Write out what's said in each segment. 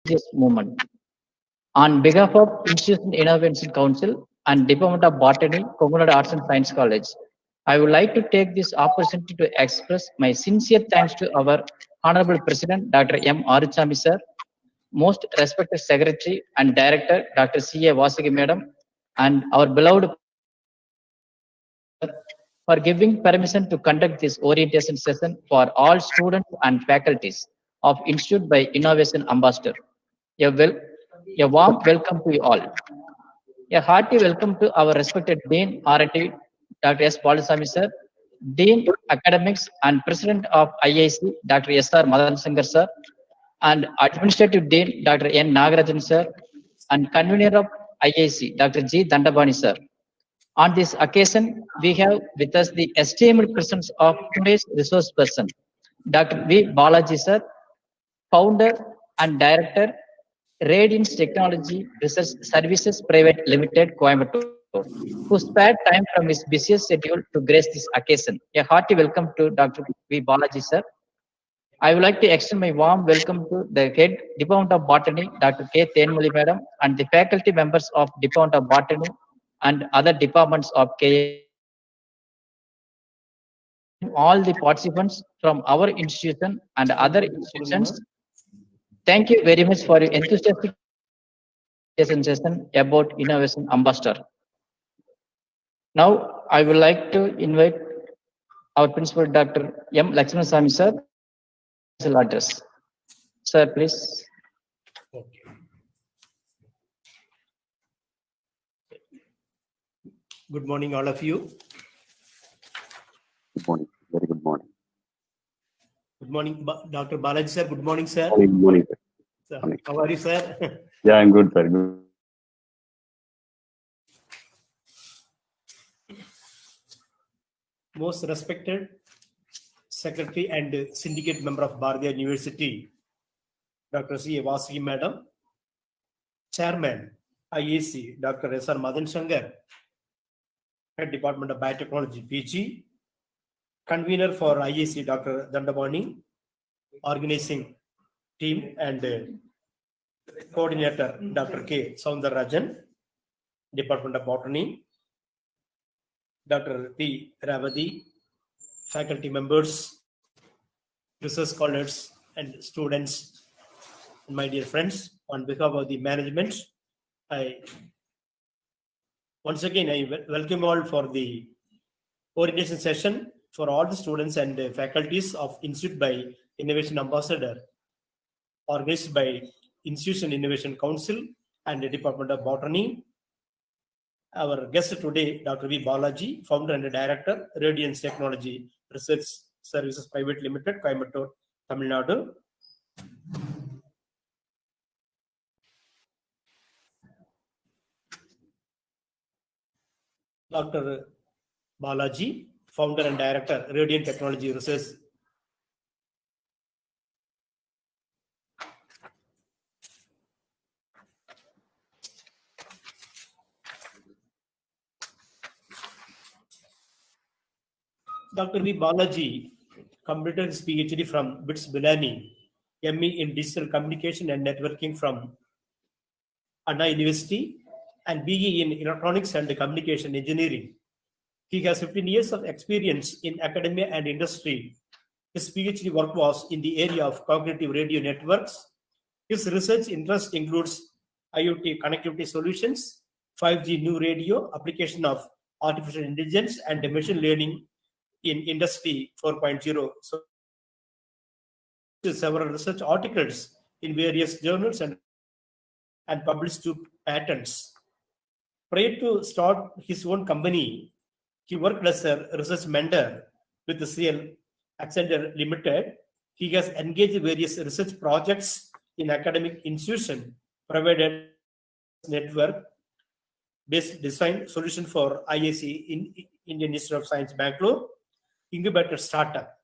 this movement. On behalf of Institution Innovation Council and Department of Botany, Coconut Arts and Science College, I would like to take this opportunity to express my sincere thanks to our Honorable President, Dr. M. Aruchami sir, most respected Secretary and Director, Dr. C. A. Vasagi Madam, and our beloved for giving permission to conduct this orientation session for all students and faculties of Institute by Innovation Ambassador. A, wel- a warm welcome to you all. A hearty welcome to our respected Dean R&D, Dr. S. Palasamy sir, Dean Academics and President of IIC, Dr. S. R. Madan Sangar sir, and Administrative Dean, Dr. N. Nagarajan sir, and Convener of IIC, Dr. G. Dandabani sir. On this occasion, we have with us the esteemed presence of today's resource person, Dr. V. Balaji sir, founder and director, Radiance Technology Research Services Private Limited, Coimbatore, who spared time from his busiest schedule to grace this occasion. A hearty welcome to Dr. V. Balaji sir. I would like to extend my warm welcome to the head Department of Botany, Dr. K. Tenmuli Madam, and the faculty members of Department of Botany and other departments of KSU, all the participants from our institution and other institutions. Thank you very much for your enthusiastic presentation about Innovation Ambassador. Now, I would like to invite our principal, Dr. M. Lakshmanasamy sir, to address. Sir, please. Okay. Good morning, all of you. Good morning. Very good morning. Good morning, Dr. Balaji sir. Good morning, sir. Good morning, sir. Sir, Morning. how are you, sir? Yeah, I'm good, sir. Good. Most respected Secretary and Syndicate Member of Bharatiya University, Dr. C. A. Vasagi Madam, Chairman, IAC, Dr. S. R. Madan Sangar, Head Department of Biotechnology, PG, Convener for IAC, Dr. Dandabani, Organizing Team and Coordinator, Dr. K. Soundarajan, Department of Botany, Dr. P. Ravadi, faculty members, research scholars, and students, and my dear friends, on behalf of the management, once again I welcome all for the orientation session for all the students and faculties of Institute by Innovation Ambassador, organized by Institution Innovation Council and the Department of Botany. Our guest today, Dr. V. Balaji, founder and director, Radiance Technology Research Services Private Limited, Coimbatore, Tamil Nadu. Dr. Balaji, founder and director, Radiant Technology Research. Dr. V. Balaji completed his PhD from BITS Bilani, ME in Digital Communication and Networking from Anna University, and BE in Electronics and Communication Engineering. He has 15 years of experience in academia and industry. His PhD work was in the area of cognitive radio networks. His research interest includes IoT connectivity solutions, 5G new radio, application of artificial intelligence and machine learning in Industry 4.0. So, several research articles in various journals and published 2 patents. Prior to start his own company, he worked as a research mentor with the CL Accenture Limited. He has engaged various research projects in academic institutions, provided network-based design solution for IAC in Indian Institute of Science, Bangalore, incubator startup.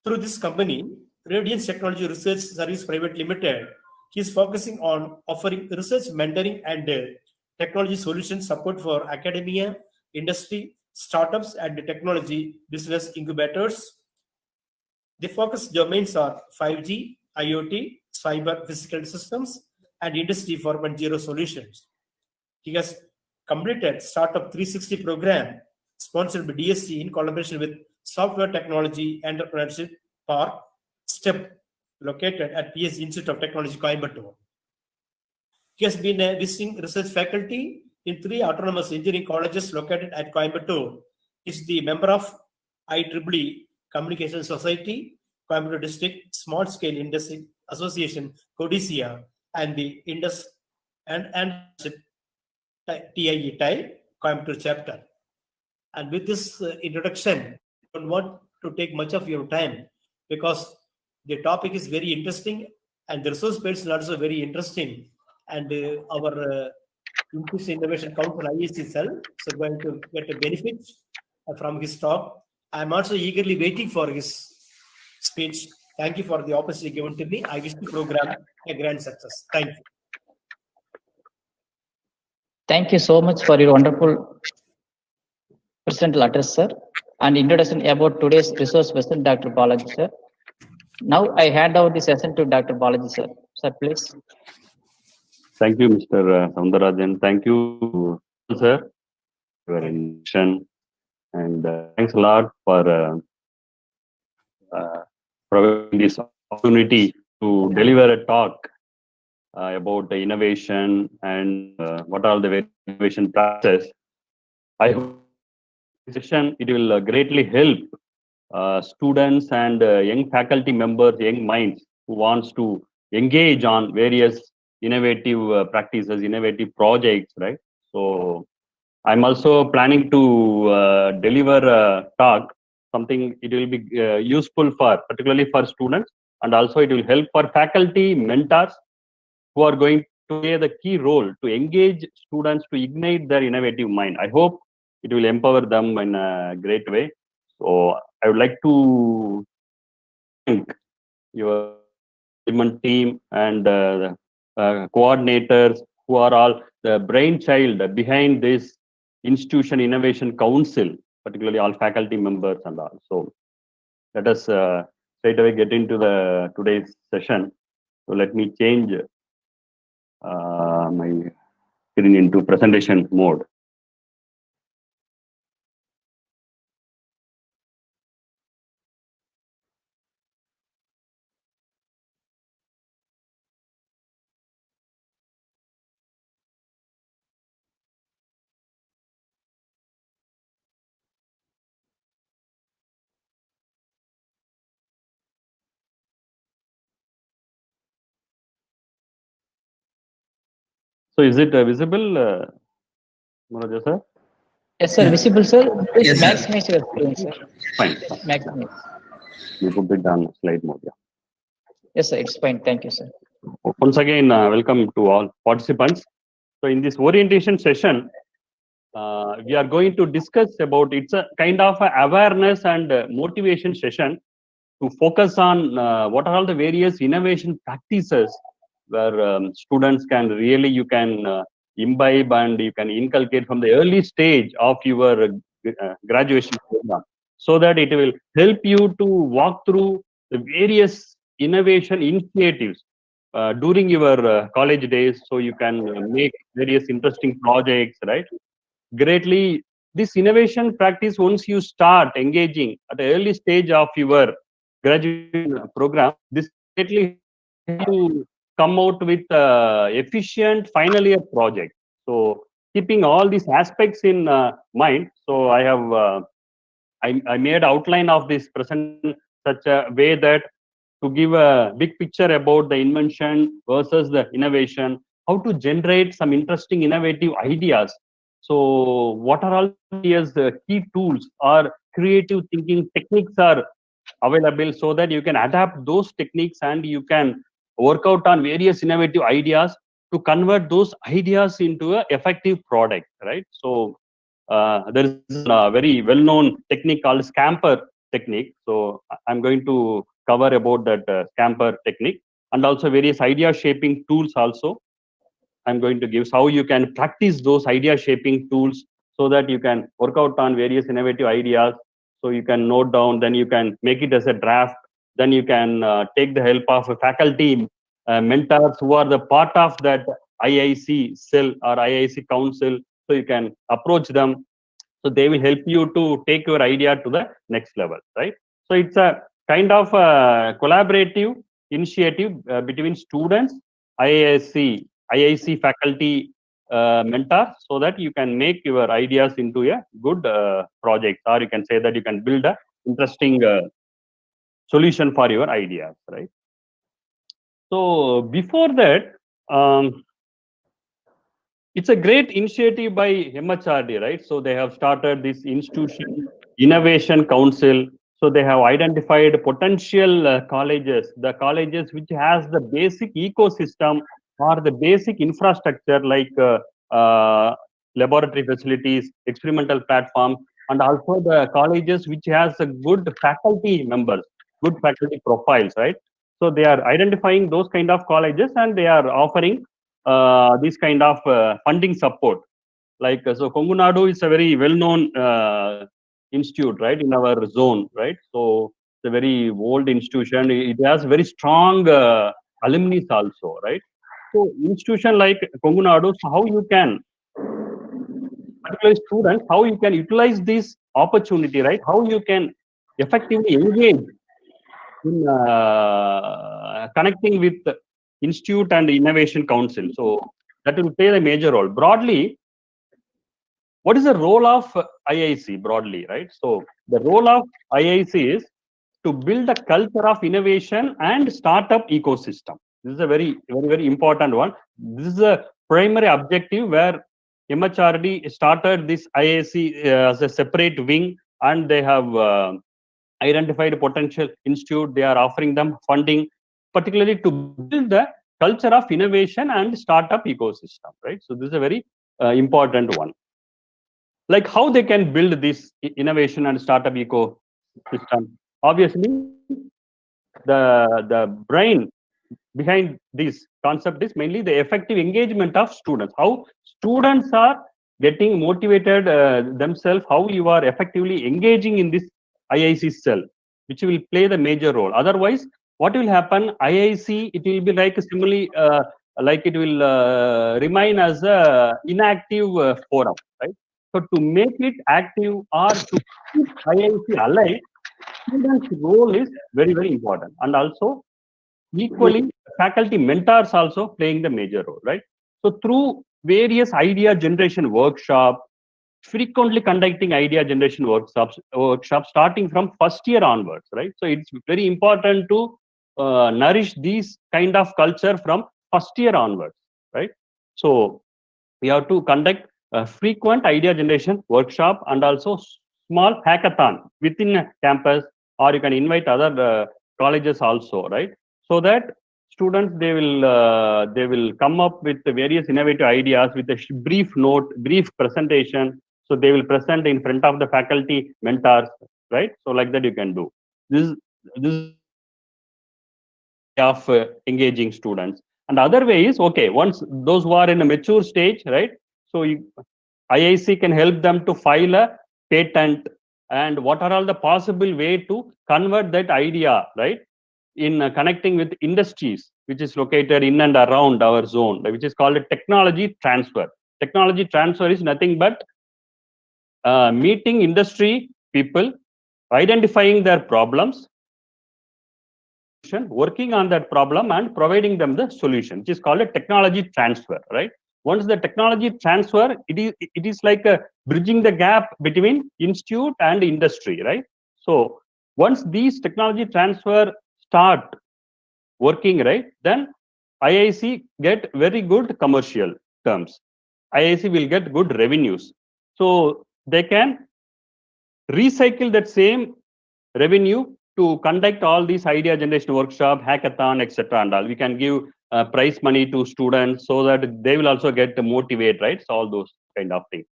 Through this company, Radiance Technology Research Service Private Limited, he is focusing on offering research mentoring and technology solution support for academia, industry, startups, and technology business incubators. The focus domains are 5G, IoT, cyber physical systems, and Industry 4.0 solutions. He has completed Startup 360 program sponsored by DSC in collaboration with Software Technology Entrepreneurship Park, STEP, located at PS Institute of Technology, Coimbatore. He has been a visiting research faculty in 3 autonomous engineering colleges located at Coimbatore. He is the member of IEEE Communication Society, Coimbatore District Small Scale Industry Association, Codicea, and the TIE TIE Coimbatore chapter. And with this introduction, I don't want to take much of your time because the topic is very interesting and the resource base is also very interesting. And our Increase Innovation Council IEC itself is going to get a benefit from his talk. I'm also eagerly waiting for his speech. Thank you for the opportunity given to me. I wish the program a grand success. Thank you. Thank you so much for your wonderful presental address, sir, and introduction about today's resource person, Dr. Balaji, sir. Now I hand over the session to Dr. Balaji, sir. Sir, please. Thank you, Mr. Soundarajan. Thank you, sir, for your invitation. And thanks a lot for providing this opportunity to deliver a talk about the innovation and what are the innovation process. I hope this session it will greatly help students and young faculty members, young minds who wants to engage on various innovative practices, innovative projects, right? So I'm also planning to deliver a talk, something it will be useful for, particularly for students, and also it will help for faculty, mentors, who are going to play the key role to engage students to ignite their innovative mind. I hope it will empower them in a great way. So I would like to thank your team and coordinators who are all the brainchild behind this Institution Innovation Council, particularly all faculty members and all. So let us straight away get into the today's session. So let me change my screen into presentation mode. So is it visible, Manoja sir? Yes, sir. Visible, sir. Please Yes, sir. maximize your screen, sir. Fine. Yes, maximize. We put it on slide mode. Yeah. Yes, sir. It's fine. Thank you, sir. Once again, welcome to all participants. So in this orientation session, we are going to discuss about, it's a kind of a awareness and motivation session to focus on what are all the various innovation practices where students can really, you can imbibe and you can inculcate from the early stage of your graduation program, so that it will help you to walk through the various innovation initiatives during your college days, so you can make various interesting projects, right? Greatly, this innovation practice, once you start engaging at the early stage of your graduation program, this greatly help you come out with efficient final year project. So keeping all these aspects in mind, so I have I made outline of this present such a way that to give a big picture about the invention versus the innovation, how to generate some interesting innovative ideas. So what are all the key tools or creative thinking techniques are available, so that you can adapt those techniques and you can work out on various innovative ideas to convert those ideas into an effective product, right? So there is a very well-known technique called Scamper technique. So I'm going to cover about that Scamper technique, and also various idea shaping tools also. I'm going to give how you can practice those idea shaping tools, so that you can work out on various innovative ideas. So you can note down, then you can make it as a draft, then you can take the help of a faculty mentors who are the part of that IIC cell or IIC council. So you can approach them. So they will help you to take your idea to the next level, right? So it's a kind of a collaborative initiative between students, IIC faculty, mentors, so that you can make your ideas into a good project, or you can say that you can build a interesting solution for your ideas, right? So before that, it's a great initiative by MHRD, right? So they have started this institution innovation council. So they have identified potential colleges, the colleges which has the basic ecosystem or the basic infrastructure like laboratory facilities, experimental platforms, and also the colleges which has a good faculty members, good faculty profiles, right? So they are identifying those kind of colleges and they are offering this kind of funding support. Like so, Kongunadu is a very well-known institute, right, in our zone, right? So it's a very old institution. It has very strong alumni also, right? So institution like Kongunadu, so how you can, particularly students, how you can utilize this opportunity, right? How you can effectively engage in connecting with institute and innovation council. So that will play a major role. Broadly, what is the role of IIC broadly, right? So the role of IIC is to build a culture of innovation and startup ecosystem. This is a very important one. This is a primary objective where MHRD started this IIC as a separate wing, and they have identified potential institute. They are offering them funding, particularly to build the culture of innovation and startup ecosystem, right? So this is a very important one. Like how they can build this innovation and startup ecosystem. Obviously, the brain behind this concept is mainly the effective engagement of students. How students are getting motivated themselves, how you are effectively engaging in this IIC cell, which will play the major role. Otherwise, what will happen? IIC, it will be like similarly, like it will remain as a inactive forum, right? So to make it active or to keep IIC alive, students' role is very important, and also equally faculty mentors also playing the major role, right? So through various idea generation workshop, frequently conducting idea generation workshops starting from first year onwards, right? So it's very important to nourish these kind of culture from first year onwards, right? So we have to conduct a frequent idea generation workshop and also small hackathon within a campus, or you can invite other colleges also, right? So that students they will come up with the various innovative ideas with a brief note, brief presentation. So they will present in front of the faculty mentors, right? So like that you can do this of engaging students. And other way is, okay, once those who are in a mature stage, right? So IIC can help them to file a patent, and what are all the possible way to convert that idea, right? In connecting with industries, which is located in and around our zone, which is called a technology transfer. Technology transfer is nothing but meeting industry people, identifying their problems, working on that problem and providing them the solution, which is called a technology transfer, right? Once the technology transfer, it is like bridging the gap between institute and industry, right? So once these technology transfer start working, right, then IIC get very good commercial terms. IIC will get good revenues. So they can recycle that same revenue to conduct all these idea generation workshop, hackathon, etc. and all. We can give prize money to students so that they will also get motivate, right? So all those kind of things.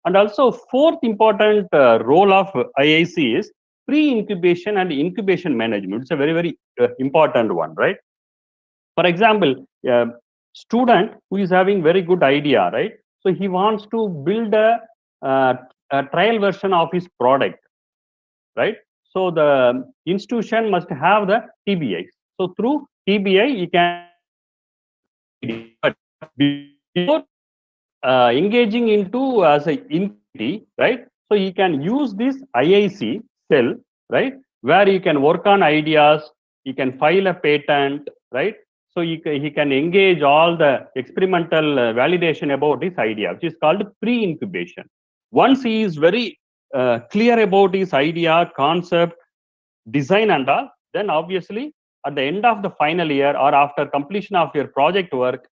And also fourth important role of IIC is pre-incubation and incubation management. It's a very important one, right? For example, a student who is having very good idea, right? So he wants to build a trial version of his product, right? So the institution must have the TBI. So through TBI, you can But before engaging into as a entity, right? So he can use this IIC cell, right? Where he can work on ideas, he can file a patent, right? So he can engage all the experimental validation about his idea, which is called pre-incubation. Once he is very clear about his idea, concept, design and all, then obviously at the end of the final year or after completion of your project work,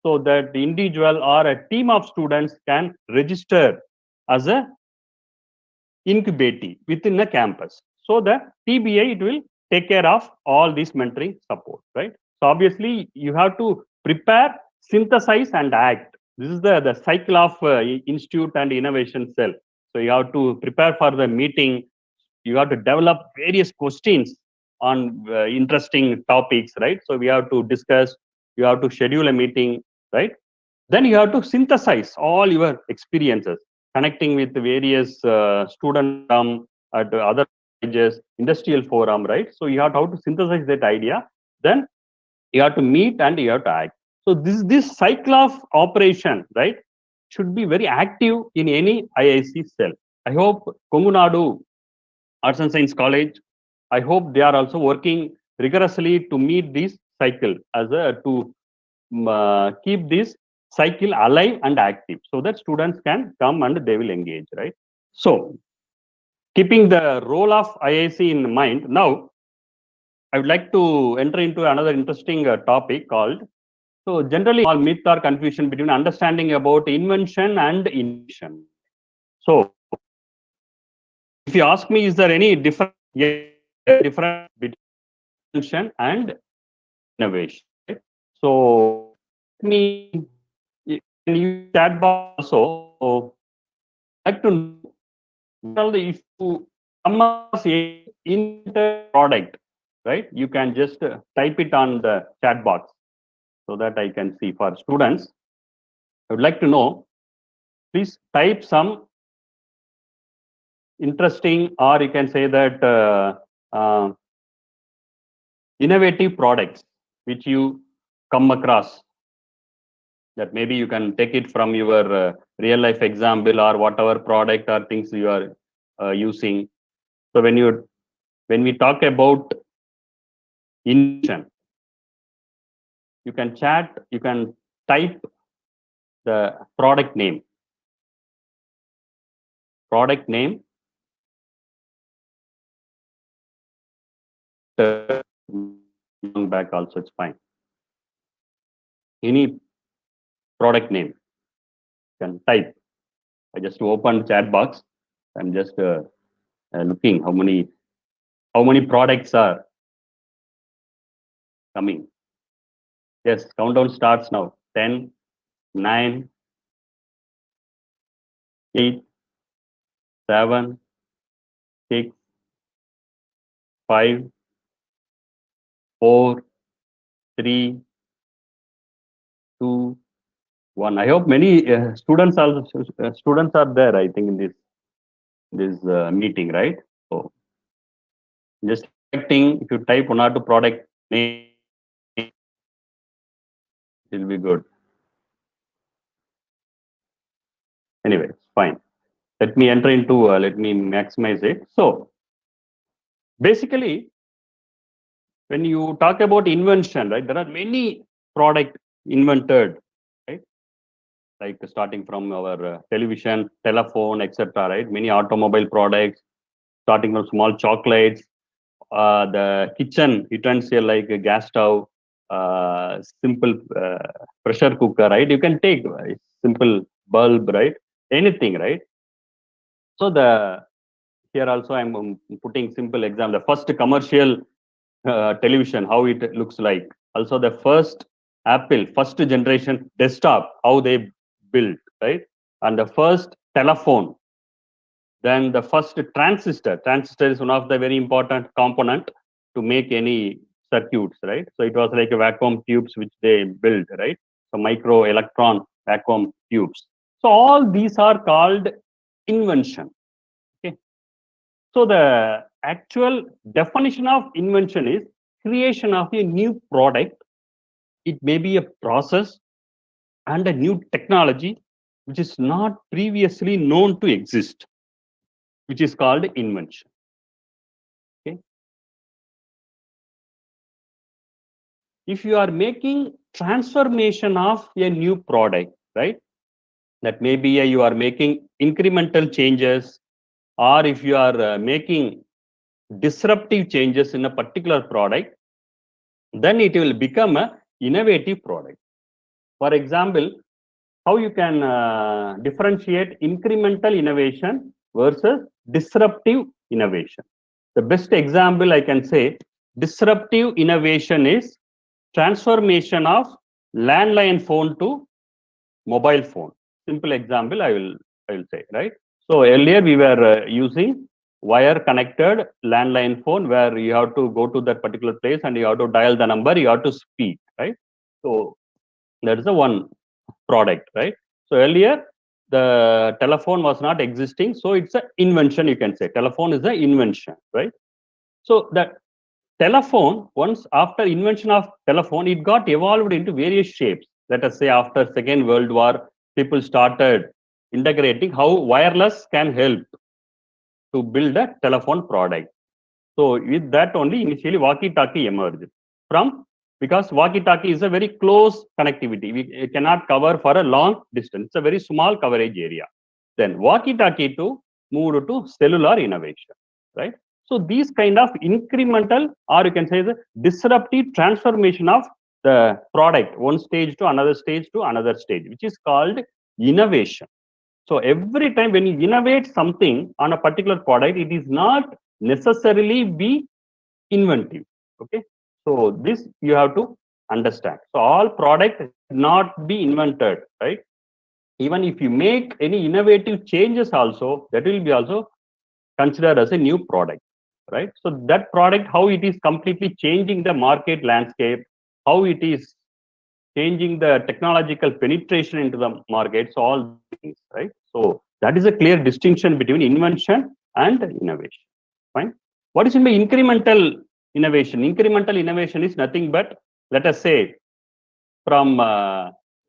so that the individual or a team of students can register as a incubatee within a campus. So the TBA, it will take care of all this mentoring support, right? So obviously you have to prepare, synthesize and act. This is the cycle of institute and innovation cell. So you have to prepare for the meeting. You have to develop various questions on interesting topics, right? So we have to discuss, you have to schedule a meeting, right? Then you have to synthesize all your experiences, connecting with various student at other colleges, industrial forum, right? So you have to how to synthesize that idea. Then you have to meet and you have to act. So this cycle of operation, right, should be very active in any IIC cell. I hope Kongu Nadu Arts and Science College, I hope they are also working rigorously to meet this cycle as a to keep this cycle alive and active so that students can come and they will engage, right? So keeping the role of IIC in mind, now I would like to enter into another interesting topic called, so generally all myth or confusion between understanding about invention and innovation. So if you ask me, is there any difference between invention and innovation? Right? So let me, can use chat box also. So, like to know, well, if you come across a invented product, right? You can just type it on the chat box so that I can see. For students, I would like to know, please type some interesting, or you can say that innovative products which you come across, that maybe you can take it from your real life example or whatever product or things you are using. So when we talk about invention, you can chat, you can type the product name, back also it's fine. Any product name you can type. I just open chat box. I'm just looking how many products are coming. Yes, countdown starts now. 10, 9, 8, 7, 6, 5, 4, 3, 2, 1. I hope many students are there, I think, in this meeting, right? So just expecting, if you type one or two product name, it will be good. Anyway, it's fine. Let me enter into, let me maximize it. So basically, when you talk about invention, right, there are many product invented, right? Like starting from our television, telephone, etc., right? Many automobile products, starting from small chocolates, the kitchen utensil like a gas stove, simple pressure cooker, right? You can take simple bulb, right? Anything, right? So here also I'm putting simple example. The first commercial television, how it looks like. Also the first Apple, first generation desktop, how they built, right? And the first telephone. Then the first transistor. Transistor is one of the very important component to make any circuits, right? So it was like a vacuum tubes which they built, right? So micro electron vacuum tubes. So all these are called invention. Okay. So the actual definition of invention is creation of a new product it may be a process and a new technology which is not previously known to exist, which is called invention. Okay. If you are making transformation of a new product, right? That maybe you are making incremental changes, or if you are making disruptive changes in a particular product, then it will become a innovative product. For example, how you can differentiate incremental innovation versus disruptive innovation. The best example I can say, disruptive innovation is transformation of landline phone to mobile phone. Simple example I will say, right? So earlier we were using wire connected landline phone where you have to go to that particular place and you have to dial the number, you have to speak, right? So that is the one product, right? So earlier the telephone was not existing, so it's an invention, you can say. Telephone is an invention, right? So that telephone, once after invention of telephone, it got evolved into various shapes. Let us say after Second World War, people started integrating how wireless can help to build a telephone product. So with that only initially walkie-talkie emerged from, because walkie-talkie is a very close connectivity. We cannot cover for a long distance. It's a very small coverage area. Then walkie-talkie to move to cellular innovation, right? So these kind of incremental, or you can say the disruptive transformation of the product, one stage to another stage to another stage, which is called innovation. So every time when you innovate something on a particular product, it is not necessarily be inventive. Okay. So this you have to understand. So all product not be invented, right? Even if you make any innovative changes also, that will be also considered as a new product, right? So that product, how it is completely changing the market landscape, how it is changing the technological penetration into the markets, all things, right? So that is a clear distinction between invention and innovation. Fine. What is in the incremental innovation? Incremental innovation is nothing but, let us say, from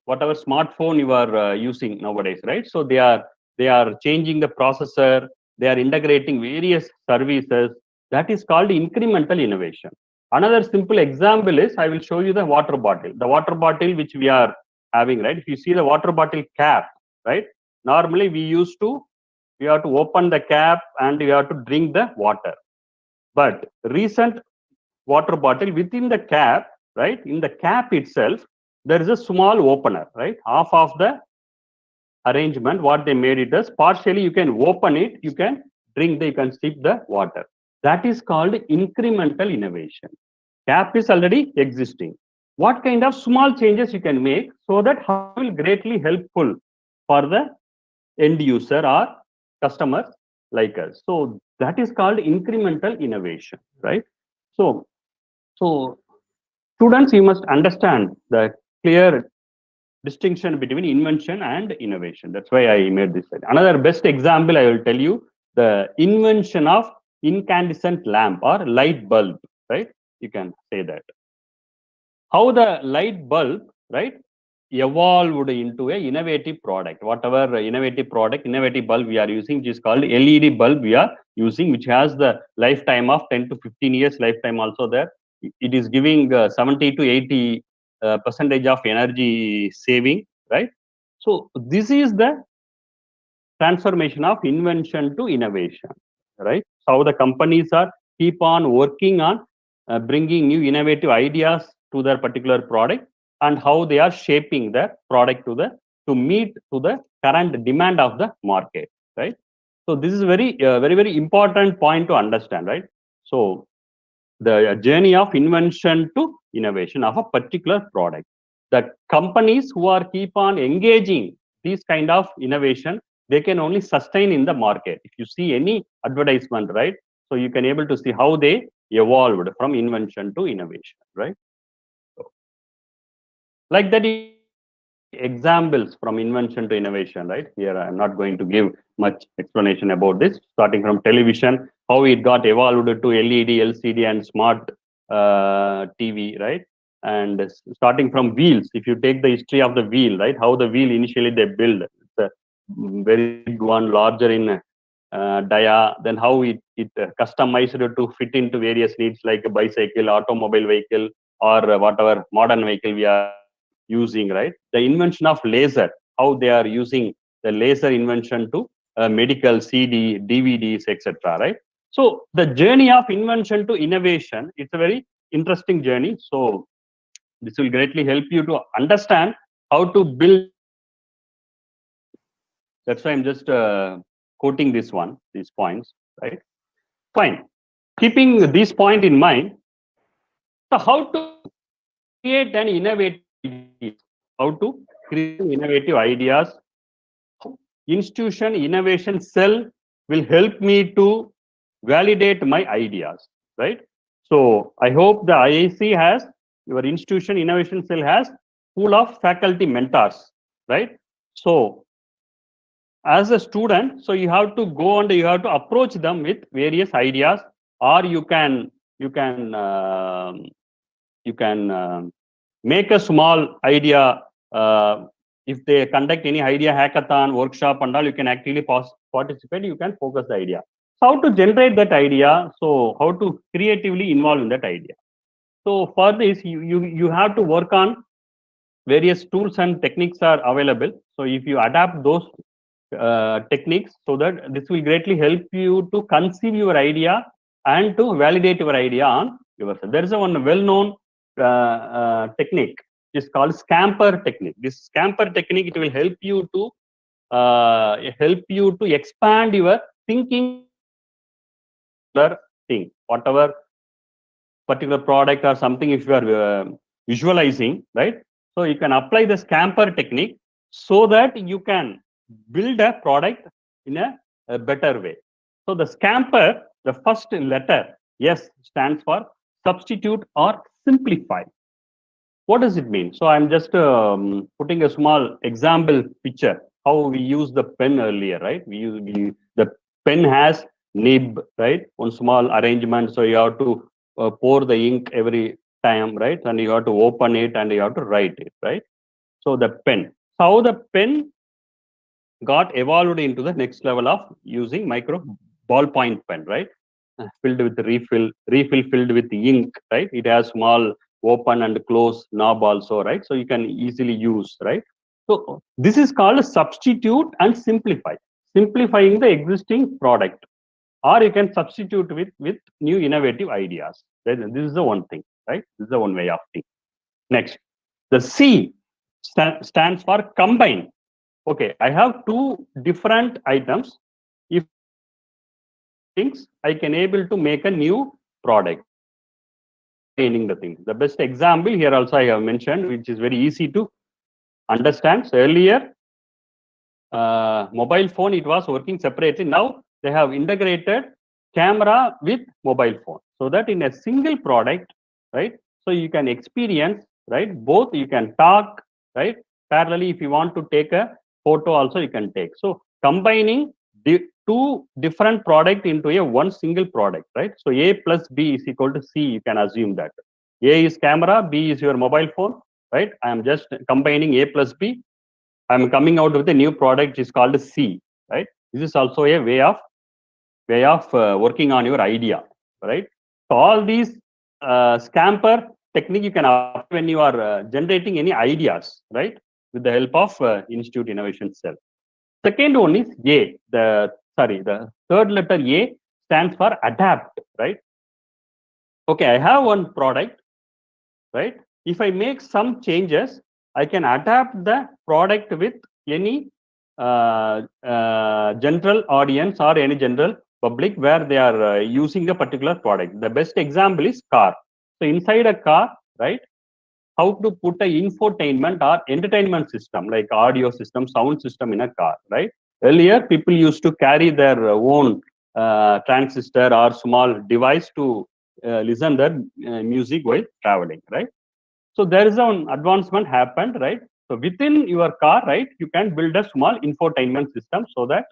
whatever smartphone you are using nowadays, right? So they are changing the processor, they are integrating various services. That is called incremental innovation. Another simple example is, I will show you the water bottle. The water bottle which we are having, right? If you see the water bottle cap, right? Normally we have to open the cap and you have to drink the water. But recent water bottle, within the cap, right? In the cap itself, there is a small opener, right? Half of the arrangement, what they made it as, partially you can open it, you can drink, you can sip the water. That is called incremental innovation. Cap is already existing. What kind of small changes you can make so that how will greatly helpful for the end user or customers like us. So that is called incremental innovation, right? So students, you must understand the clear distinction between invention and innovation. That's why I made this slide. Another best example I will tell you, the invention of incandescent lamp or light bulb, right? You can say that. How the light bulb, right, evolved into a innovative product. Whatever innovative product, innovative bulb we are using, which is called LED bulb we are using, which has the lifetime of 10 to 15 years lifetime also there. It is giving 70 to 80 percentage of energy saving, right? So this is the transformation of invention to innovation, right? How the companies are keep on working on bringing new innovative ideas to their particular product, and how they are shaping the product to meet to the current demand of the market, right? So this is very important point to understand, right? So the journey of invention to innovation of a particular product. The companies who are keep on engaging these kind of innovation, they can only sustain in the market. If you see any advertisement, right? So you can able to see how they evolved from invention to innovation, right? So, like that, examples from invention to innovation, right? Here I'm not going to give much explanation about this. Starting from television, how it got evolved to LED, LCD, and smart TV, right? And starting from wheels, if you take the history of the wheel, right, how the wheel initially they build, it's a very big one, larger in dia, then how it customized to fit into various needs like a bicycle, automobile vehicle, or whatever modern vehicle we are using, right? The invention of laser, how they are using the laser invention to medical CD, DVDs, etc., right? So the journey of invention to innovation, it's a very interesting journey. So this will greatly help you to understand how to build. That's why I'm just quoting this one, these points, right? Fine. Keeping this point in mind, so how to create an innovative ideas? How to create innovative ideas? Institution innovation cell will help me to validate my ideas, right? So I hope the IIC has, your institution innovation cell has pool of faculty mentors, right? So as a student, so you have to go and you have to approach them with various ideas, or you can make a small idea. If they conduct any idea hackathon workshop and all, you can actually participate. You can focus the idea. So how to generate that idea? So how to creatively involve in that idea? So for this, you have to work on various tools and techniques are available. So if you adapt those techniques, so that this will greatly help you to conceive your idea and to validate your idea on yourself. There is a one well-known technique. It's called scamper technique. This scamper technique, it will help you to expand your thinking thing, whatever particular product or something. If you are visualizing, right? So you can apply the scamper technique so that you can build a product in a better way. So the scamper, the first letter S stands for substitute or simplify. What does it mean? So I'm just putting a small example picture how we use the pen earlier, right? The pen has nib, right? One small arrangement, so you have to pour the ink every time, right? And you have to open it and you have to write it, right? So the pen. How the pen got evolved into the next level of using micro ballpoint pen, right? Filled with refill filled with ink, right? It has small open and close knob also, right? So you can easily use, right? So this is called substitute and simplify, simplifying the existing product, or you can substitute with new innovative ideas. Right? This is the one thing, right? This is the one way of thinking. Next, the C stands for combine. Okay, I have two different items. If things, I can able to make a new product. Training the things. The best example here also I have mentioned, which is very easy to understand. So earlier, mobile phone, it was working separately. Now they have integrated camera with mobile phone, so that in a single product, right? So you can experience, right? Both you can talk, right? Parallelly, if you want to take a photo, also you can take. So combining the two different product into a one single product, right? So A plus B is equal to C. You can assume that A is camera, B is your mobile phone, right? I am just combining A plus B. I'm coming out with a new product is called C, right? This is also a way of working on your idea, right? So all these scamper technique you can apply when you are generating any ideas, right? With the help of Institute Innovation Cell. Second one is A. The third letter A stands for adapt, right? Okay, I have one product, right? If I make some changes, I can adapt the product with any general audience or any general public where they are using a particular product. The best example is car. So inside a car, right? How to put a infotainment or entertainment system like audio system, sound system in a car, right? Earlier, people used to carry their own transistor or small device to listen their music while traveling, right? So there is an advancement happened, right? So within your car, right, you can build a small infotainment system so that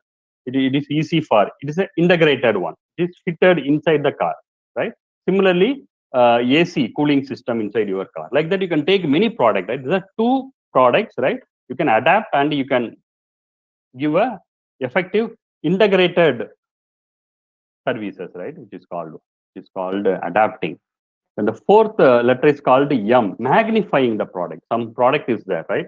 it is easy for, it is an integrated one. It is fitted inside the car, right? Similarly, AC cooling system inside your car. Like that, you can take many products, right? These are two products, right? You can adapt and you can give a effective integrated services, right? Which is called adapting. And the fourth letter is called M, magnifying the product. Some product is there, right?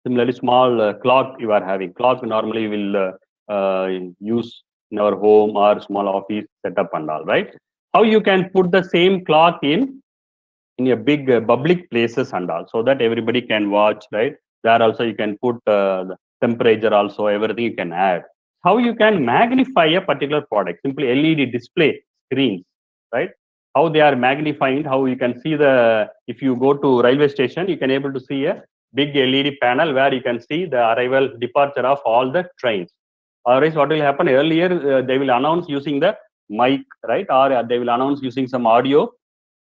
Similarly, small clock you are having. Clock normally will use in our home or small office setup and all, right? How you can put the same clock in a big public places and all, so that everybody can watch, right? There also you can put the temperature also, everything you can add. How you can magnify a particular product? Simply LED display screens, right? How they are magnifying, how you can see if you go to railway station, you can able to see a big LED panel where you can see the arrival departure of all the trains. Otherwise, what will happen earlier, they will announce using the mic, right? Or they will announce using some audio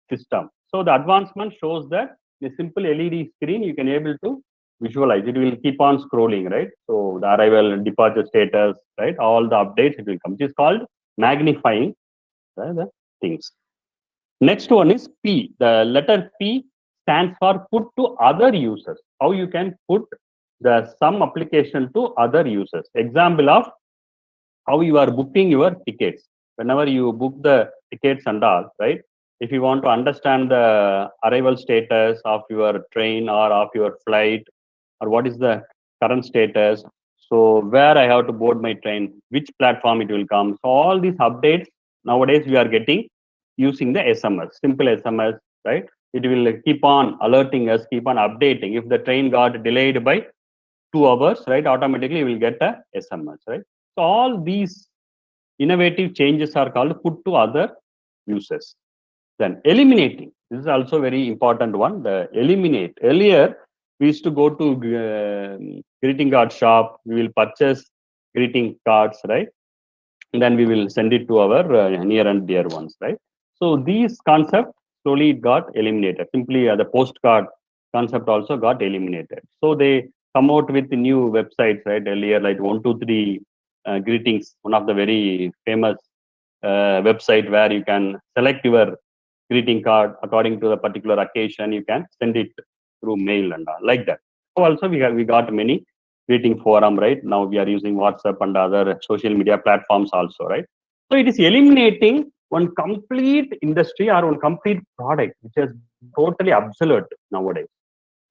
system. So the advancement shows that a simple LED screen, you can able to visualize. It will keep on scrolling, right? So the arrival, departure status, right? All the updates, it will come. It is called magnifying the things. Next one is P. The letter P stands for put to other users. How you can put some application to other users. Example of how you are booking your tickets. Whenever you book the tickets and all, right? If you want to understand the arrival status of your train or of your flight, or what is the current status, so where I have to board my train, which platform it will come. So all these updates nowadays we are getting using the SMS, simple SMS, right? It will keep on alerting us, keep on updating. If the train got delayed by 2 hours, right, automatically we will get a SMS, right? So all these innovative changes are called put to other users. Then eliminating. This is also very important one. The eliminate. Earlier, we used to go to greeting card shop. We will purchase greeting cards, right? And then we will send it to our near and dear ones, right? So these concepts slowly got eliminated. Simply the postcard concept also got eliminated. So they come out with new websites, right? Earlier, like 123 greetings, one of the very famous website where you can select your greeting card according to the particular occasion. You can send it through mail and all, like that. So also we got many greeting forum, right? Now we are using WhatsApp and other social media platforms also, right? So it is eliminating one complete industry or one complete product which is totally obsolete nowadays.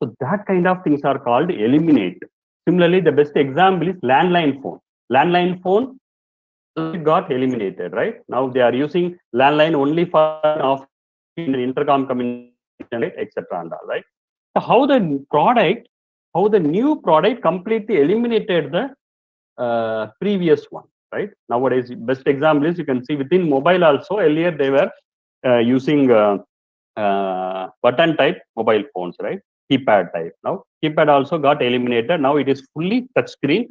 So that kind of things are called eliminate. Similarly, the best example is landline phone. Landline phone got eliminated, right? Now they are using landline only for intercom communication, right, etc. and all, right? So how the new product completely eliminated the previous one, right? Nowadays, best example is you can see within mobile also. Earlier they were using button type mobile phones, right? Keypad type. Now keypad also got eliminated. Now it is fully touchscreen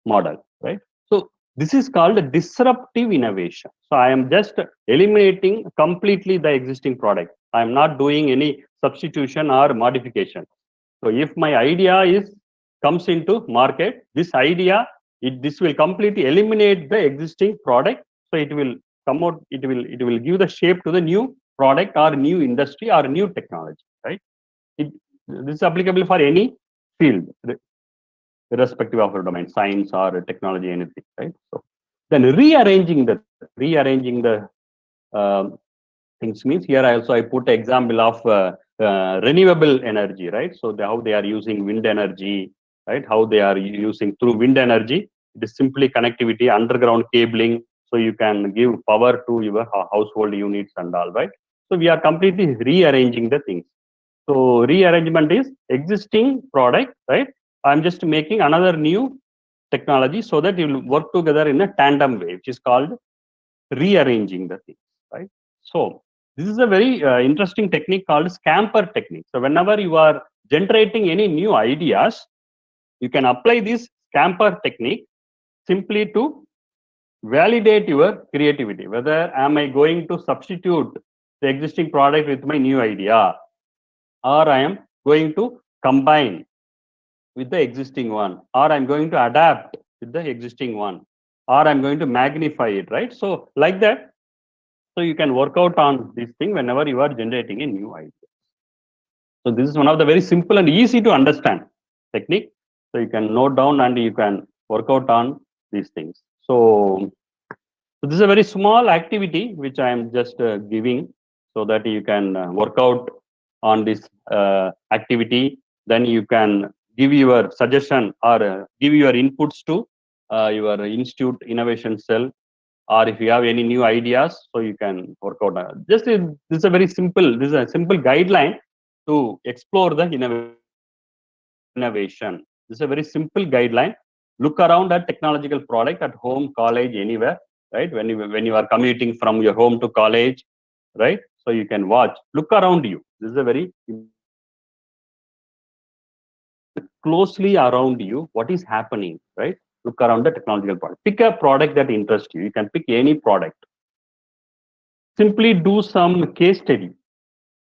model, right? So this is called a disruptive innovation. So I am just eliminating completely the existing product. I am not doing any substitution or modification. So if my idea comes into market, this idea, this will completely eliminate the existing product. So it will come out, it will give the shape to the new product or new industry or new technology, right? This is applicable for any field, irrespective of our domain, science or technology, anything, right? So then rearranging the things means here I put example of renewable energy, right? So how they are using wind energy, right? How they are using through wind energy. It is simply connectivity, underground cabling, so you can give power to your household units and all, right? So we are completely rearranging the things. So rearrangement is existing product, right? I'm just making another new technology so that it will work together in a tandem way, which is called rearranging the things, right? So this is a very interesting technique called scamper technique. So whenever you are generating any new ideas, you can apply this scamper technique simply to validate your creativity. Whether am I going to substitute the existing product with my new idea, or I am going to combine with the existing one, or I'm going to adapt with the existing one, or I'm going to magnify it, right? So like that, So you can work out on this thing whenever you are generating a new idea. So this is one of the very simple and easy to understand technique. So you can note down and you can work out on these things. So this is a very small activity which I am just giving so that you can work out on this activity. Then you can give your suggestion or give your inputs to your institute innovation cell, or if you have any new ideas, so you can work out. This is a very simple. This is a simple guideline to explore the innovation. This is a very simple guideline. Look around at technological product at home, college, anywhere, right? When you are commuting from your home to college, right? So you can watch, look around you. This is a very closely around you, what is happening, right? Look around the technological product. Pick a product that interests you. You can pick any product. Simply do some case study.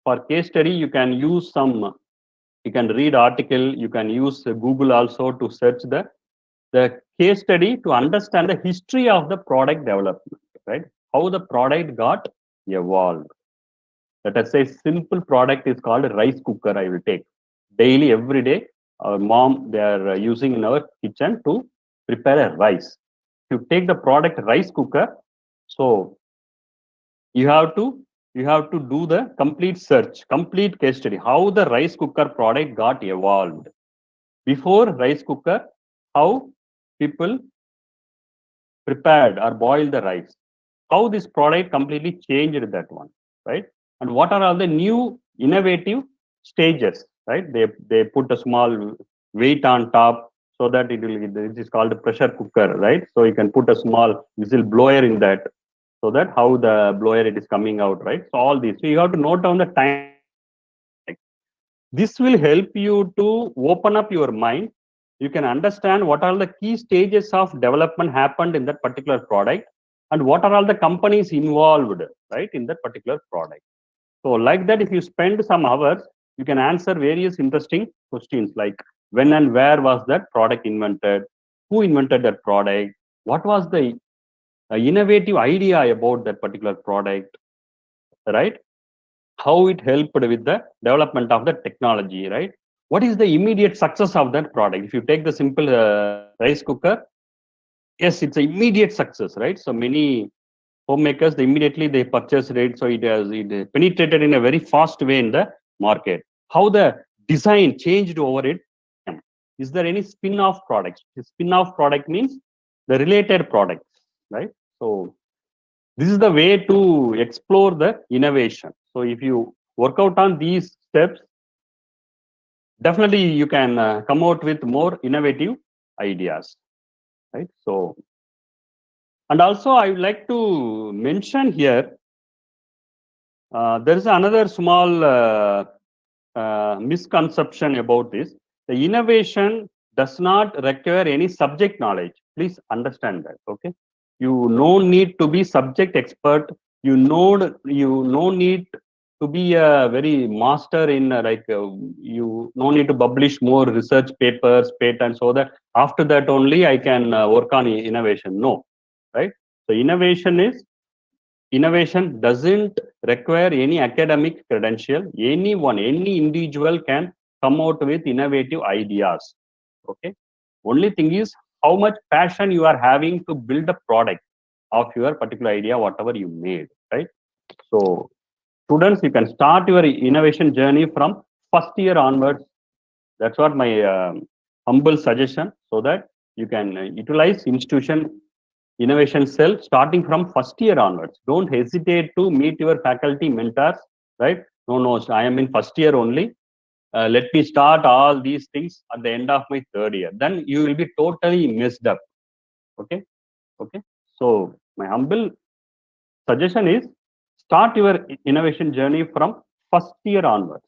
For case study, you can use some, you can read article, you can use Google also to search the case study to understand the history of the product development, right? How the product got evolved. Let us say simple product is called a rice cooker. I will take daily, every day. Our mom, they are using in our kitchen to prepare a rice. You take the product rice cooker, so you have to do the complete search, complete case study. How the rice cooker product got evolved. Before rice cooker, how people prepared or boiled the rice. How this product completely changed that one, right? And what are all the new innovative stages, right? They put a small weight on top so that it is called a pressure cooker, right? So you can put a small whistle blower in that, so that how the blower it is coming out, right? So all these. So you have to note down the time. This will help you to open up your mind. You can understand what are the key stages of development happened in that particular product, and what are all the companies involved, right, in that particular product. So like that, if you spend some hours, you can answer various interesting questions like when and where was that product invented, who invented that product, what was the innovative idea about that particular product, right? How it helped with the development of the technology, right? What is the immediate success of that product? If you take the simple rice cooker, yes, it's an immediate success, right? So many homemakers, they immediately they purchased it, so it penetrated in a very fast way in the market. How the design changed over it? Is there any spin-off products? The spin-off product means the related products, right? So this is the way to explore the innovation. So if you work out on these steps, definitely you can come out with more innovative ideas, right? So, and also I would like to mention here, there is another small misconception about this. The innovation does not require any subject knowledge. Please understand that, okay? You no need to be subject expert. You no need to be a very master in you no need to publish more research papers, patents, so that after that only I can work on innovation. No, right? So innovation doesn't require any academic credential. Anyone, any individual can come out with innovative ideas. Okay. Only thing is how much passion you are having to build a product of your particular idea, whatever you made, right? So students, you can start your innovation journey from first year onwards. That's what my humble suggestion, so that you can utilize institution innovation cell starting from first year onwards. Don't hesitate to meet your faculty mentors, right? No, I am in first year only. Let me start all these things at the end of my third year. Then you will be totally messed up. Okay. Okay. So my humble suggestion is start your innovation journey from first year onwards.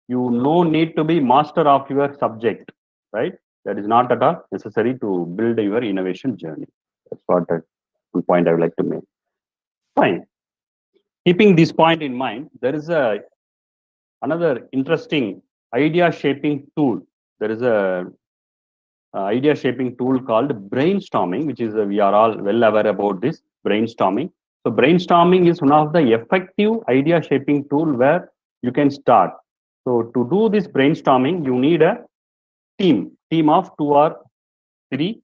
You no need to be master of your subject, right? That is not at all necessary to build your innovation journey. That's what one point I would like to make. Fine. Keeping this point in mind, there is another interesting idea shaping tool. There is a idea shaping tool called brainstorming, which is we are all well aware about this brainstorming. So brainstorming is one of the effective idea shaping tool where you can start. So to do this brainstorming, you need a team of 2 or 3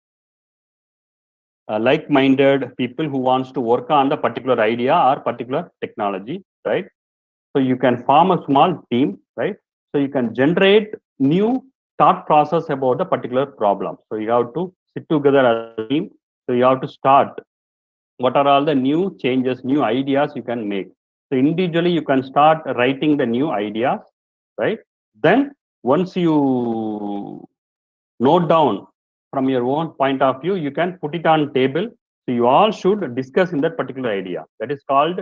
like-minded people who wants to work on the particular idea or particular technology, right? So you can form a small team, right? So you can generate new thought process about the particular problem. So you have to sit together as a team. So you have to start what are all the new changes, new ideas you can make. So individually you can start writing the new ideas, right? Then once you note down from your own point of view, you can put it on table. So you all should discuss in that particular idea. That is called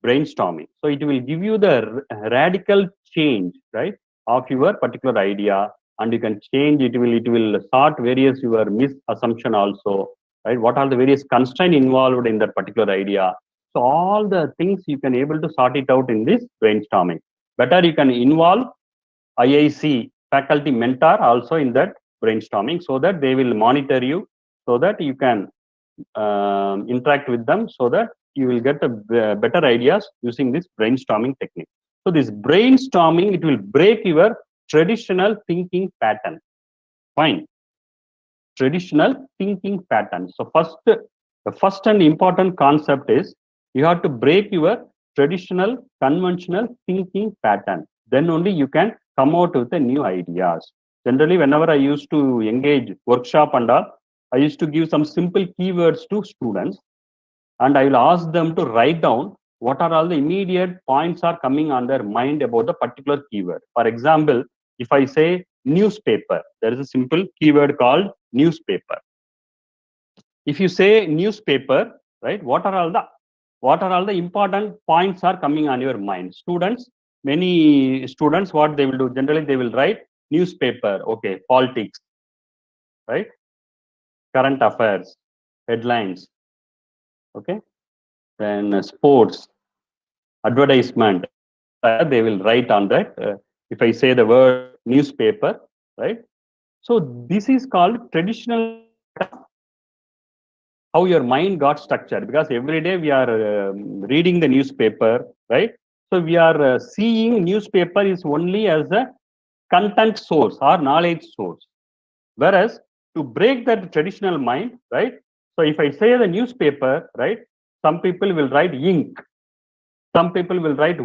brainstorming. So it will give you the radical change, right, of your particular idea, and you can change it. Will sort various your misassumption also, right? What are the various constraints involved in that particular idea? So all the things you can able to sort it out in this brainstorming. Better you can involve IIC faculty mentor also in that brainstorming, so that they will monitor you, so that you can interact with them, so that you will get a better ideas using this brainstorming technique. So this brainstorming, it will break your traditional thinking pattern. Fine. Traditional thinking pattern. So the first and important concept is you have to break your traditional conventional thinking pattern. Then only you can come out with the new ideas. Generally, whenever I used to engage workshop and all, I used to give some simple keywords to students, and I will ask them to write down what are all the immediate points are coming on their mind about the particular keyword. For example, if I say newspaper, there is a simple keyword called newspaper. If you say newspaper, right, what are all the important points are coming on your mind? Many students, what they will do, generally they will write newspaper, okay, politics, right, current affairs, headlines, okay, then sports, advertisement. They will write on that. If I say the word newspaper, right? So this is called traditional, how your mind got structured, because every day we are reading the newspaper, right? So we are seeing newspaper is only as a content source or knowledge source. Whereas to break that traditional mind, right? So if I say the newspaper, right, some people will write ink, some people will write.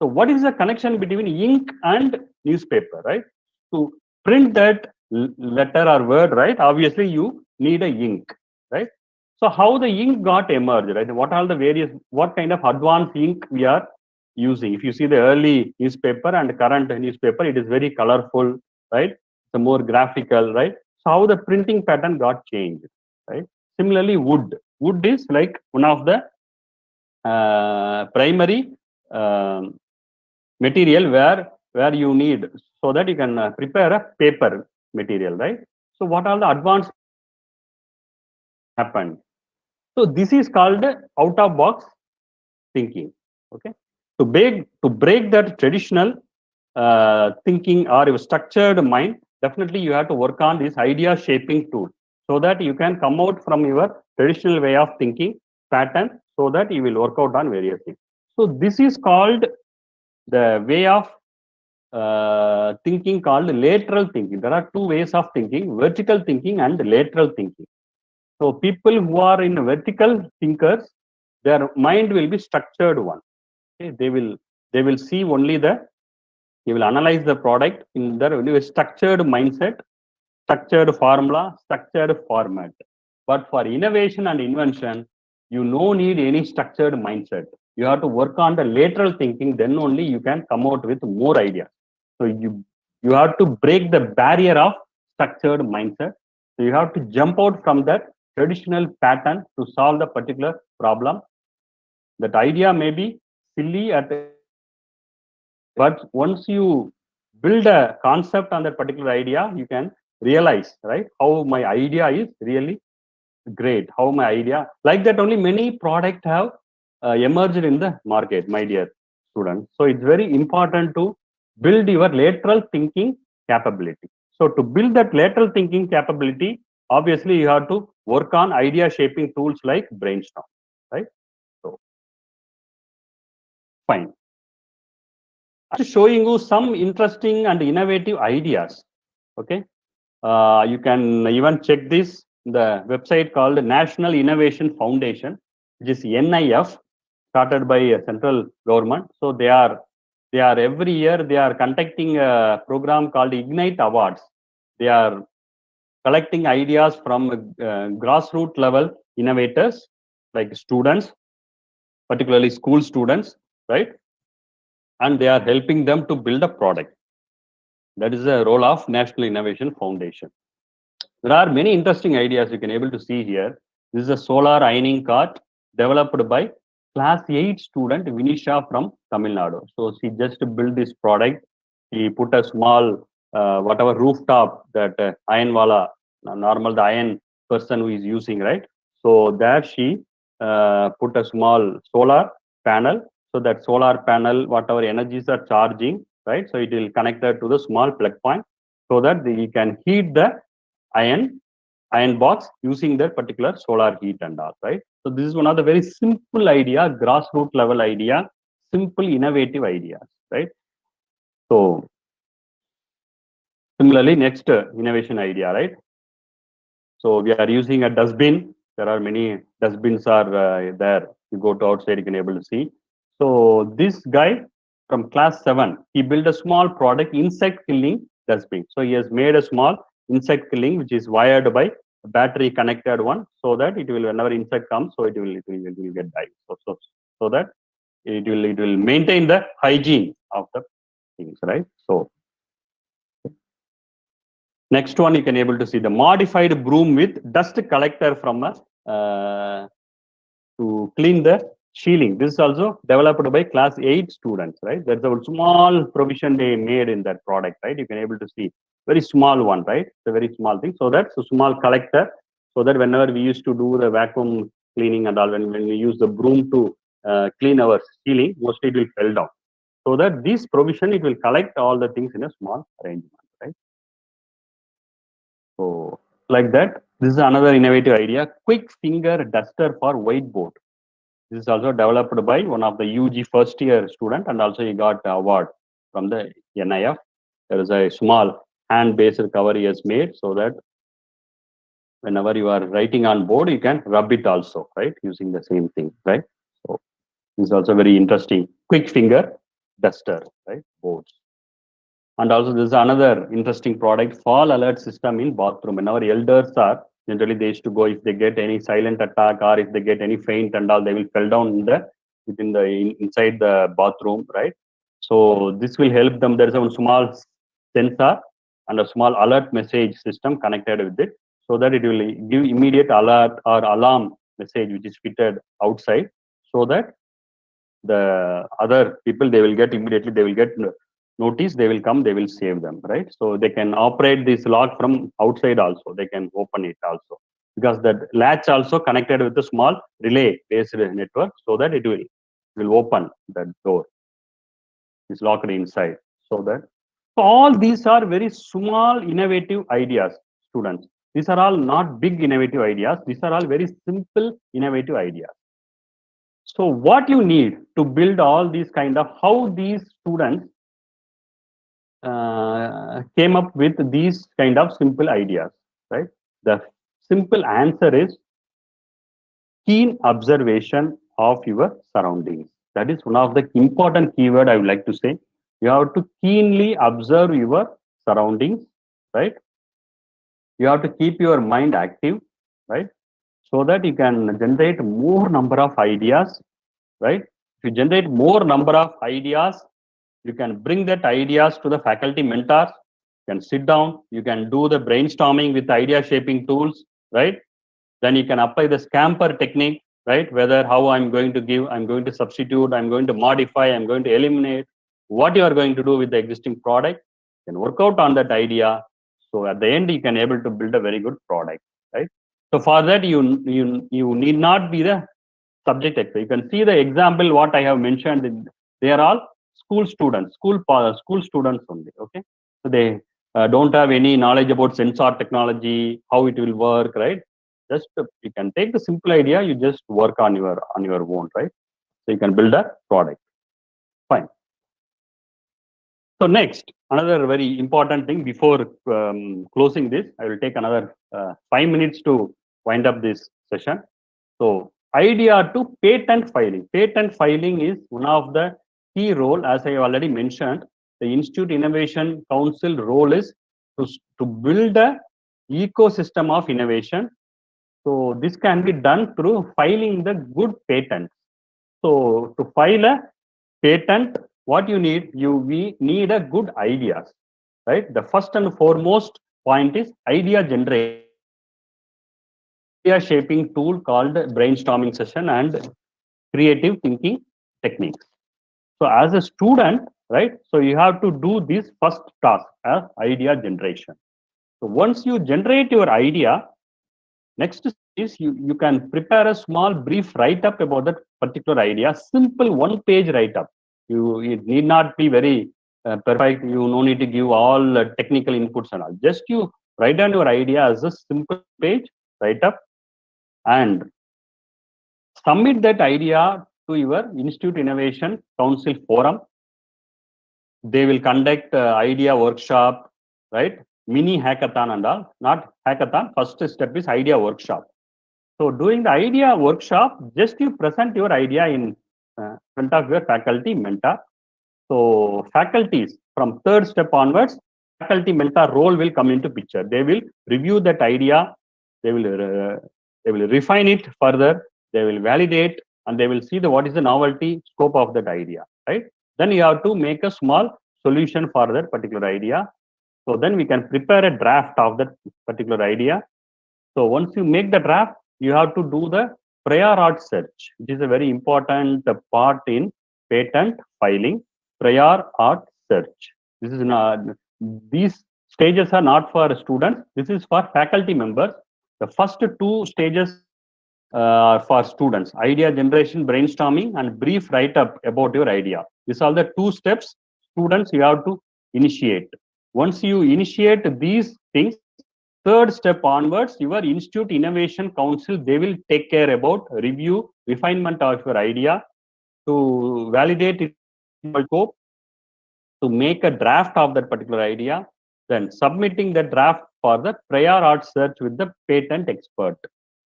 So what is the connection between ink and newspaper, right? To print that letter or word, right? Obviously you need a ink, right? So how the ink got emerged, right? What kind of advanced ink we are using? If you see the early newspaper and current newspaper, it is very colorful, right? It's more graphical, right? So how the printing pattern got changed, right? Similarly, wood. Wood is like one of the primary material where you need, so that you can prepare a paper material, right? So what are the advanced happened? So this is called out of box thinking. Okay, to break that traditional thinking or your structured mind, definitely you have to work on this idea shaping tool, so that you can come out from your traditional way of thinking pattern, so that you will work out on various things. So this is called the way of thinking called lateral thinking. There are two ways of thinking: vertical thinking and lateral thinking. So people who are in vertical thinkers, their mind will be structured one. Okay? They will see only they will analyze the product in their structured mindset, structured formula, structured format. But for innovation and invention, you no need any structured mindset. You have to work on the lateral thinking, then only you can come out with more ideas. So you have to break the barrier of structured mindset. So you have to jump out from that traditional pattern to solve the particular problem. That idea may be silly but once you build a concept on that particular idea, you can realize, right, how my idea is really great. How my idea, like that only many products have emerged in the market, my dear students. So it's very important to build your lateral thinking capability. So to build that lateral thinking capability, obviously you have to work on idea shaping tools like brainstorm, right? Fine. I'm showing you some interesting and innovative ideas. Okay. You can even check this, the website called National Innovation Foundation, which is NIF, started by a central government. So they are every year they are conducting a program called Ignite Awards. They are collecting ideas from grassroots level innovators like students, particularly school students, right? And they are helping them to build a product. That is the role of National Innovation Foundation. There are many interesting ideas you can able to see here. This is a solar ironing cart developed by class 8 student Vinisha from Tamil Nadu. So she just built this product. She put a small whatever rooftop that iron wala, normal the iron person who is using, right? So there she put a small solar panel. So that solar panel, whatever energies are charging, right? So it will connect that to the small plug point so that you can heat the iron box using that particular solar heat and all, right? So this is one of the very simple idea, grassroots level idea, simple innovative ideas, right? So similarly, next innovation idea, right? So we are using a dustbin. There are many dustbins are there. You go to outside, you can able to see. So this guy from class 7, he built a small product, insect killing dustbin. So he has made a small insect killing, which is wired by a battery connected one, so that it will, whenever insect comes, so it will get died. So that it will maintain the hygiene of the things, right? So next one, you can able to see the modified broom with dust collector from a to clean the ceiling. This is also developed by class 8 students, right? That's a small provision they made in that product, right? You can able to see very small one, right? It's a very small thing. So that's a small collector. So that whenever we used to do the vacuum cleaning and all, when we use the broom to clean our ceiling, mostly it will fell down. So that this provision, it will collect all the things in a small arrangement, right? So like that, this is another innovative idea, quick finger duster for whiteboard. This is also developed by one of the UG first year student, and also he got award from the NIF. There is a small hand-based cover he has made so that whenever you are writing on board, you can rub it also, right? Using the same thing, right? So this is also very interesting. Quick finger duster, right? Boards. And also this is another interesting product, fall alert system in bathroom. Whenever elders are, generally they used to go, if they get any silent attack or if they get any faint and all, they will fell down inside the bathroom, right? So this will help them. There is a small sensor and a small alert message system connected with it, so that it will give immediate alert or alarm message which is fitted outside, so that the other people, they will get immediately, they will get notice, they will come, they will save them, right? So they can operate this lock from outside also, they can open it also, because that latch also connected with a small relay based network, so that it will open that door, is locked inside. So that, so all these are very small innovative ideas, students. These are all not big innovative ideas, these are all very simple innovative ideas. So what you need to build all these kind of, how these students came up with these kind of simple ideas, right? The simple answer is keen observation of your surroundings. That is one of the important keyword I would like to say. You have to keenly observe your surroundings, right? You have to keep your mind active, right? So that you can generate more number of ideas, right? If you generate more number of ideas, you can bring that ideas to the faculty mentors. You can sit down, you can do the brainstorming with idea shaping tools, right? Then you can apply the scamper technique, right? Whether how I'm going to give, I'm going to substitute, I'm going to modify, I'm going to eliminate, what you are going to do with the existing product. You can work out on that idea. So at the end, you can able to build a very good product, right? So for that, you need not be the subject expert. You can see the example what I have mentioned. They are all school students, school students only. Okay, so they don't have any knowledge about sensor technology, how it will work, right? Just you can take the simple idea, you just work on your own, right? So you can build a product. Fine. So next, another very important thing before closing this, I will take another 5 minutes to wind up this session. So idea to patent filing. Patent filing is one of the key role, as I already mentioned. The Institute Innovation Council role is to build a ecosystem of innovation. So this can be done through filing the good patents. So to file a patent, what you need, we need a good ideas, right? The first and foremost point is idea generation. Idea shaping tool called brainstorming session and creative thinking techniques. So as a student, right? So you have to do this first task as idea generation. So once you generate your idea, next is you can prepare a small brief write-up about that particular idea, simple one-page write-up. It need not be very perfect. You no need to give all technical inputs and all. Just you write down your idea as a simple page write-up and submit that idea to your Institute Innovation Council forum. They will conduct idea workshop, right? Mini hackathon and all. Not hackathon. First step is idea workshop. So during the idea workshop, just you present your idea in front of your faculty mentor. So faculties from third step onwards, faculty mentor role will come into picture. They will review that idea. They will refine it further. They will validate and they will see what is the novelty scope of that idea, right? Then you have to make a small solution for that particular idea. So then we can prepare a draft of that particular idea. So once you make the draft, you have to do the prior art search, which is a very important part in patent filing. Prior art search. This is not, these stages are not for students. This is for faculty members. The first two stages are for students: idea generation, brainstorming, and brief write-up about your idea. These are the two steps students you have to initiate. Once you initiate these things, third step onwards, your Institute Innovation Council, they will take care about review, refinement of your idea, to validate it scope, to make a draft of that particular idea, then submitting the draft for the prior art search with the patent expert.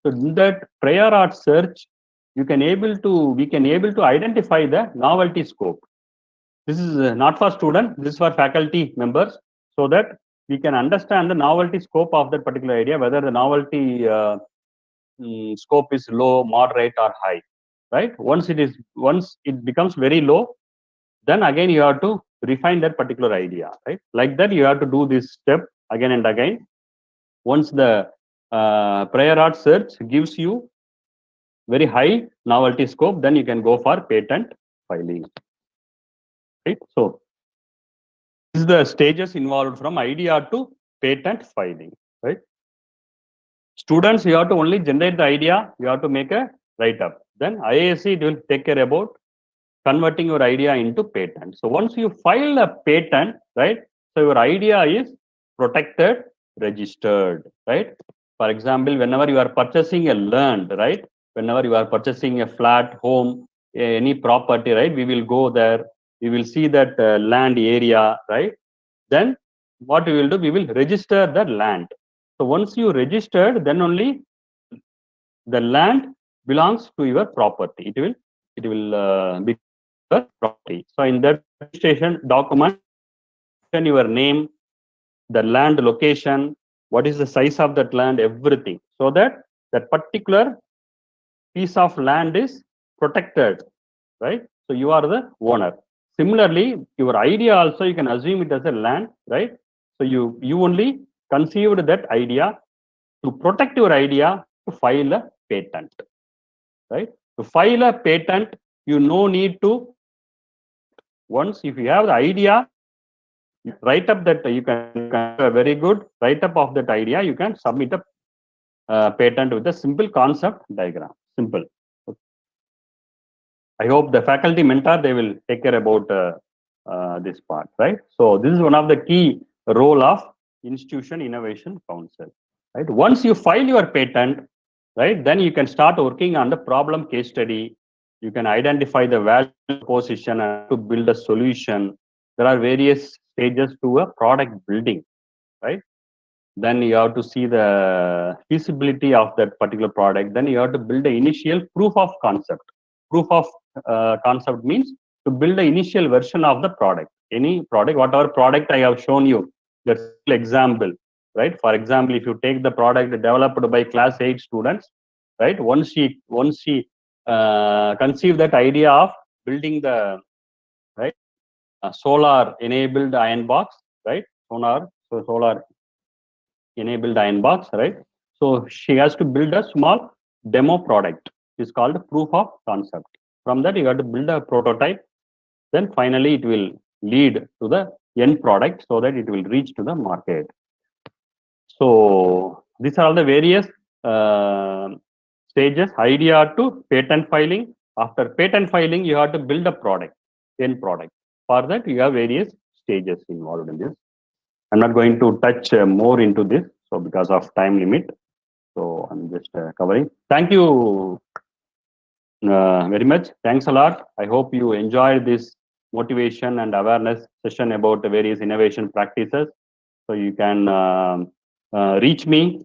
So in that prior art search, we can able to identify the novelty scope. This is not for students, this is for faculty members, so that we can understand the novelty scope of that particular idea, whether the novelty scope is low, moderate, or high, right? Once it becomes very low, then again you have to refine that particular idea, right? Like that, you have to do this step again and again. Once the prior art search gives you very high novelty scope, then you can go for patent filing, right? So this is the stages involved from idea to patent filing, right? Students, you have to only generate the idea, you have to make a write-up. Then IAC will take care about converting your idea into patent. So once you file a patent, right? So your idea is protected, registered, right? For example, whenever you are purchasing a land, right? Whenever you are purchasing a flat, home, any property, right? We will go there. We will see that land area, right? Then what we will do? We will register the land. So once you registered, then only the land belongs to your property. It will be your property. So in that registration document, your name, the land location, what is the size of that land, everything, so that that particular piece of land is protected, right? So you are the owner. Similarly, your idea also, you can assume it as a land, right? So you only conceived that idea. To protect your idea, to file a patent, right? To file a patent, you no need to, once if you have the idea, you write up that, you can a very good write up of that idea, you can submit a patent with a simple concept diagram. Simple. I hope the faculty mentor, they will take care about this part, right? So this is one of the key role of Institution Innovation Council, right? Once you file your patent, right, then you can start working on the problem case study. You can identify the value proposition and to build a solution. There are various stages to a product building, right? Then you have to see the feasibility of that particular product. Then you have to build the initial proof of concept. Proof of concept means to build the initial version of the product. Any product, whatever product I have shown you, that's example, right? For example, if you take the product developed by class 8 students, right? Once she conceive that idea of building the right solar enabled iron box, right? Solar enabled iron box, right? So she has to build a small demo product. It's called proof of concept. From that, you have to build a prototype. Then finally, it will lead to the end product so that it will reach to the market. So these are all the various stages. Idea to patent filing. After patent filing, you have to build a product, end product. For that, you have various stages involved in this. I'm not going to touch more into this, so because of time limit. So I'm just covering. Thank you very much. Thanks a lot. I hope you enjoyed this motivation and awareness session about the various innovation practices. So you can reach me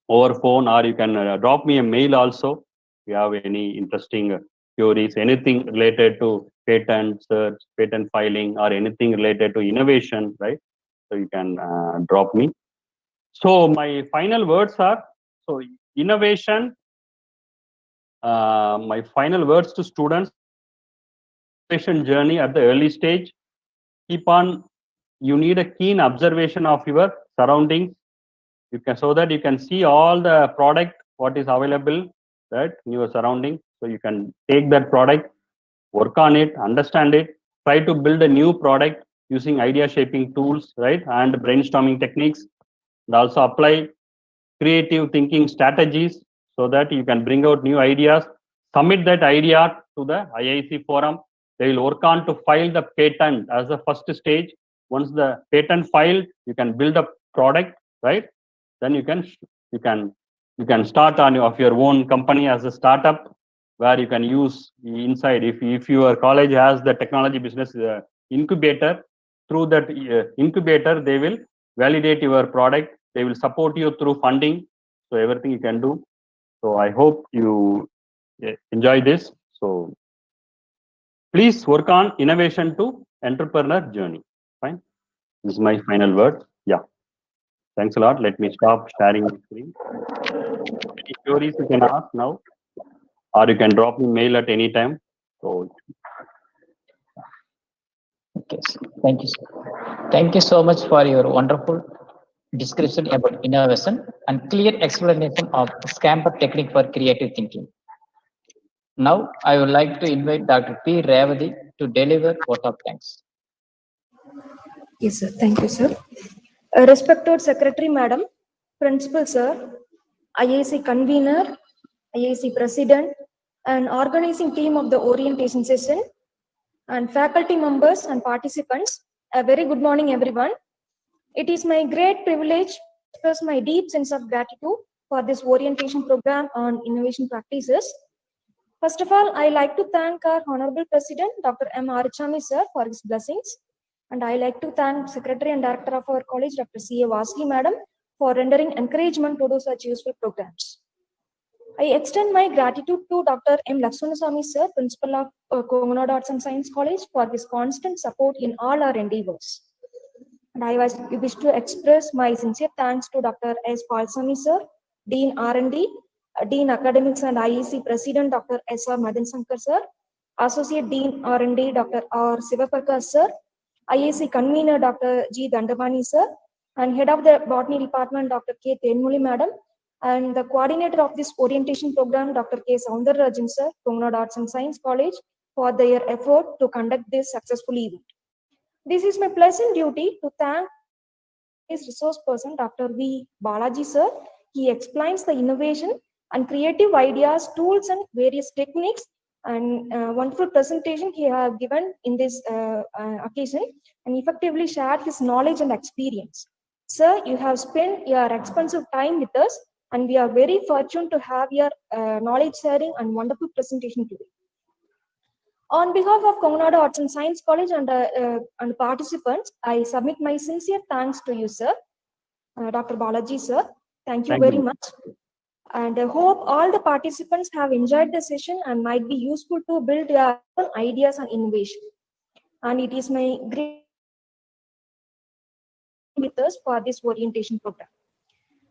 over phone, or you can drop me a mail also. If you have any interesting queries, anything related to patent search, patent filing, or anything related to innovation, right? So you can drop me. So my final words are, so innovation, my final words to students, innovation journey at the early stage, keep on, you need a keen observation of your surroundings. You can, so that you can see all the product, what is available, right, in your surrounding. So you can take that product, work on it, understand it, try to build a new product using idea shaping tools, right, and brainstorming techniques, and also apply creative thinking strategies so that you can bring out new ideas, submit that idea to the IIC forum. They will work on to file the patent as the first stage. Once the patent filed, you can build a product, right? Then you can start on of your own company as a startup, where you can use inside. If your college has the technology business incubator, through that incubator, they will validate your product. They will support you through funding. So everything you can do. So I hope you enjoy this. So please work on innovation to entrepreneur journey. Fine. This is my final word. Yeah. Thanks a lot. Let me stop sharing the screen. Any queries you can ask now, or you can drop me mail at any time. So Okay, sir. Thank you, sir. Thank you so much for your wonderful description about innovation and clear explanation of Scamper technique for creative thinking. Now, I would like to invite Dr. P. Revati to deliver vote of thanks. Yes, sir. Thank you, sir. Respected Secretary, Madam, Principal, Sir, IIC Convener, IIC President, and organizing team of the orientation session, and faculty members and participants, a very good morning, everyone. It is my great privilege to express my deep sense of gratitude for this orientation program on innovation practices. First of all, I like to thank our Honorable President, Dr. M. Arichami, Sir, for his blessings. And I like to thank Secretary and Director of our college, Dr. C. A. Vasli, Madam, for rendering encouragement to do such useful programs. I extend my gratitude to Dr. M. Lakshmanaswamy, Sir, Principal of Konganad Arts and Science College, for his constant support in all our endeavors. And I wish to express my sincere thanks to Dr. S. Palsamy, Sir, Dean R&D, Dean Academics and IEC President, Dr. S. R. Madan Sankar, Sir, Associate Dean R&D, Dr. R. Sivaprakash, Sir, IIC Convener, Dr. G. Dandamani, Sir, and Head of the Botany Department, Dr. K. Tenmuli, Madam, and the coordinator of this orientation program, Dr. K. Soundararajan, Sir, Konganad Arts and Science College, for their effort to conduct this successful event. This is my pleasant duty to thank his resource person, Dr. V. Balaji, Sir. He explains the innovation and creative ideas, tools, and various techniques, and wonderful presentation he has given in this occasion, and effectively shared his knowledge and experience. Sir, you have spent your expensive time with us, and we are very fortunate to have your knowledge sharing and wonderful presentation today. On behalf of Kongnadu Arts and Science College and participants, I submit my sincere thanks to you, sir. Dr. Balaji, sir. Thank you very much. And I hope all the participants have enjoyed the session and might be useful to build their own ideas and innovation. And it is my great with us for this orientation program.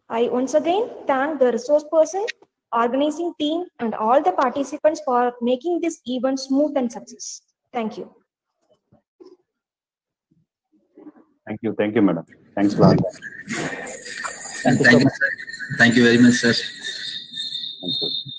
I once again thank the resource person, organizing team, and all the participants for making this event smooth and success. Thank you. Thank you, madam. Thanks a lot. Thank you very much, sir.